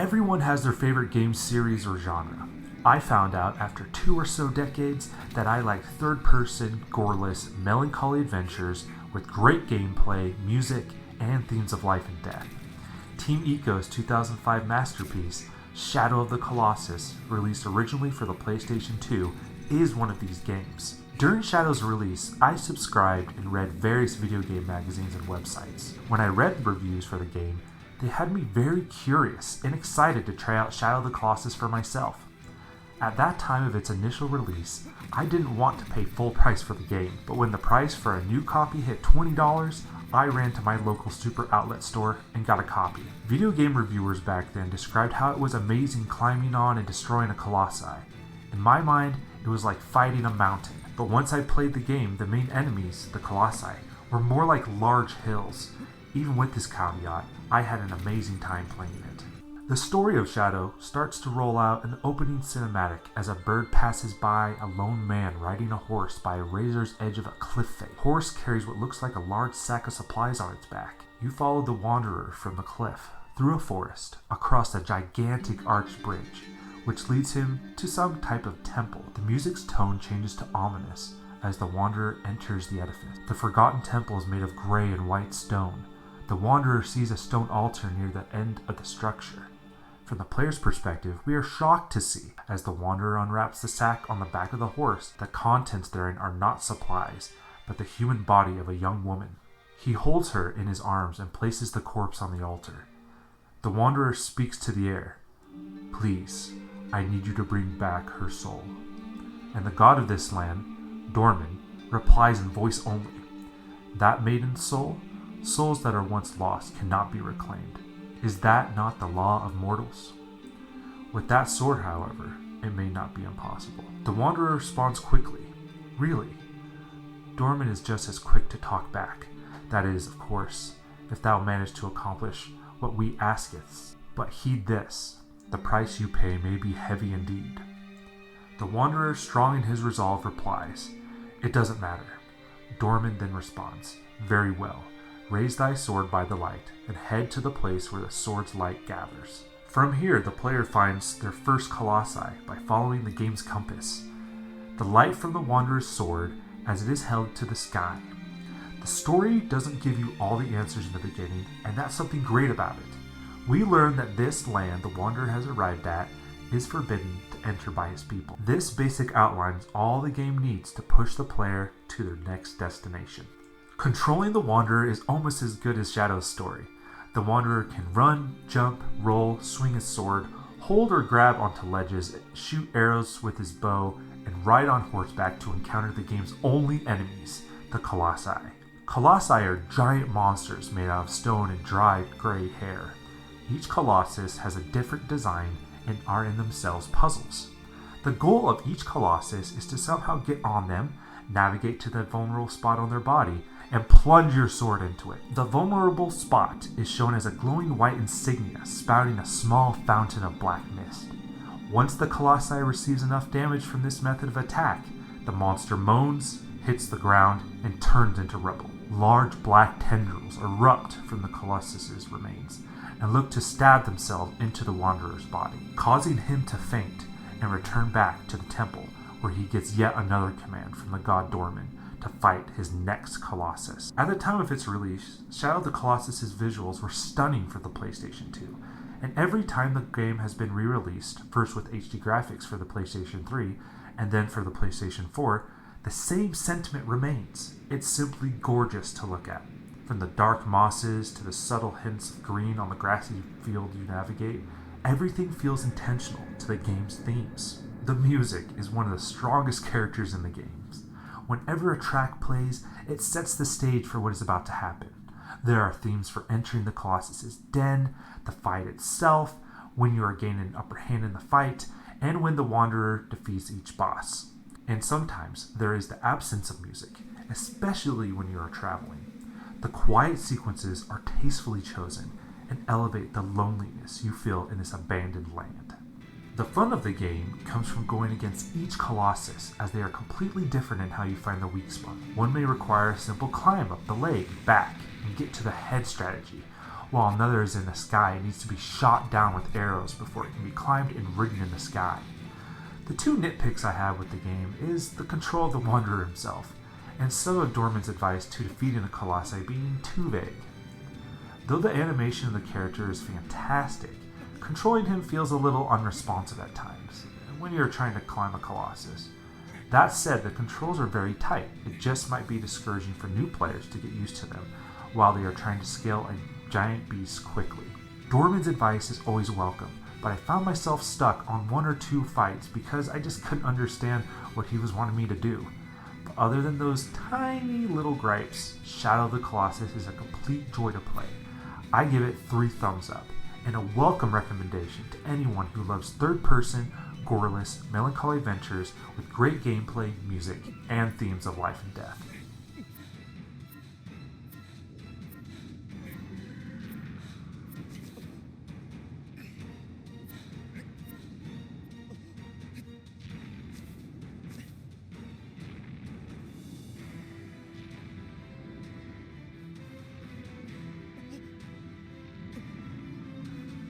Everyone has their favorite game series or genre. I found out after 2 or so decades that I like third-person, goreless, melancholy adventures with great gameplay, music, and themes of life and death. Team Ico's 2005 masterpiece, Shadow of the Colossus, released originally for the PlayStation 2, is one of these games. During Shadow's release, I subscribed and read various video game magazines and websites. When I read reviews for the game, they had me very curious and excited to try out Shadow of the Colossus for myself. At that time of its initial release, I didn't want to pay full price for the game, but when the price for a new copy hit $20, I ran to my local super outlet store and got a copy. Video game reviewers back then described how it was amazing climbing on and destroying a colossi. In my mind, it was like fighting a mountain, but once I played the game, the main enemies, the colossi, were more like large hills. Even with this caveat, I had an amazing time playing it. The story of Shadow starts to roll out in the opening cinematic as a bird passes by a lone man riding a horse by a razor's edge of a cliff face. The horse carries what looks like a large sack of supplies on its back. You follow the wanderer from the cliff, through a forest, across a gigantic arched bridge, which leads him to some type of temple. The music's tone changes to ominous as the wanderer enters the edifice. The forgotten temple is made of gray and white stone. The wanderer sees a stone altar near the end of the structure. From the player's perspective, we are shocked to see, as the wanderer unwraps the sack on the back of the horse, the contents therein are not supplies, but the human body of a young woman. He holds her in his arms and places the corpse on the altar. The wanderer speaks to the air. "Please, I need you to bring back her soul." And the god of this land, Dorman, replies in voice only. "That maiden's soul? Souls that are once lost cannot be reclaimed. Is that not the law of mortals?" With that sword, however, it may not be impossible. The wanderer responds quickly. "Really?" Dorman is just as quick to talk back. "That is, of course, if thou manage to accomplish what we askest. But heed this, the price you pay may be heavy indeed." The wanderer, strong in his resolve, replies, "It doesn't matter." Dorman then responds, "Very well. Raise thy sword by the light, and head to the place where the sword's light gathers." From here, the player finds their first colossi by following the game's compass. The light from the wanderer's sword as it is held to the sky. The story doesn't give you all the answers in the beginning, and that's something great about it. We learn that this land the wanderer has arrived at is forbidden to enter by his people. This basic outlines all the game needs to push the player to their next destination. Controlling the wanderer is almost as good as Shadow's story. The wanderer can run, jump, roll, swing his sword, hold or grab onto ledges, shoot arrows with his bow, and ride on horseback to encounter the game's only enemies, the colossi. Colossi are giant monsters made out of stone and dried gray hair. Each colossus has a different design and are in themselves puzzles. The goal of each colossus is to somehow get on them, navigate to the vulnerable spot on their body, and plunge your sword into it. The vulnerable spot is shown as a glowing white insignia spouting a small fountain of black mist. Once the colossi receives enough damage from this method of attack, the monster moans, hits the ground, and turns into rubble. Large black tendrils erupt from the colossus's remains and look to stab themselves into the wanderer's body, causing him to faint and return back to the temple, where he gets yet another command from the god Dorman to fight his next Colossus. At the time of its release, Shadow of the Colossus' visuals were stunning for the PlayStation 2, and every time the game has been re-released, first with HD graphics for the PlayStation 3, and then for the PlayStation 4, the same sentiment remains. It's simply gorgeous to look at. From the dark mosses to the subtle hints of green on the grassy field you navigate, everything feels intentional to the game's themes. The music is one of the strongest characters in the games. Whenever a track plays, it sets the stage for what is about to happen. There are themes for entering the Colossus' den, the fight itself, when you are gaining an upper hand in the fight, and when the Wanderer defeats each boss. And sometimes there is the absence of music, especially when you are traveling. The quiet sequences are tastefully chosen and elevate the loneliness you feel in this abandoned land. The fun of the game comes from going against each Colossus, as they are completely different in how you find the weak spot. One may require a simple climb up the leg, back, and get to the head strategy, while another is in the sky and needs to be shot down with arrows before it can be climbed and ridden in the sky. The two nitpicks I have with the game is the control of the Wanderer himself, and some of Dorman's advice to defeating the Colossi being too vague. Though the animation of the character is fantastic, controlling him feels a little unresponsive at times, when you're trying to climb a Colossus. That said, the controls are very tight. It just might be discouraging for new players to get used to them, while they are trying to scale a giant beast quickly. Dorman's advice is always welcome, but I found myself stuck on one or two fights because I just couldn't understand what he was wanting me to do. But other than those tiny little gripes, Shadow of the Colossus is a complete joy to play. I give it 3 thumbs up, and a welcome recommendation to anyone who loves third-person, goreless, melancholy adventures with great gameplay, music, and themes of life and death.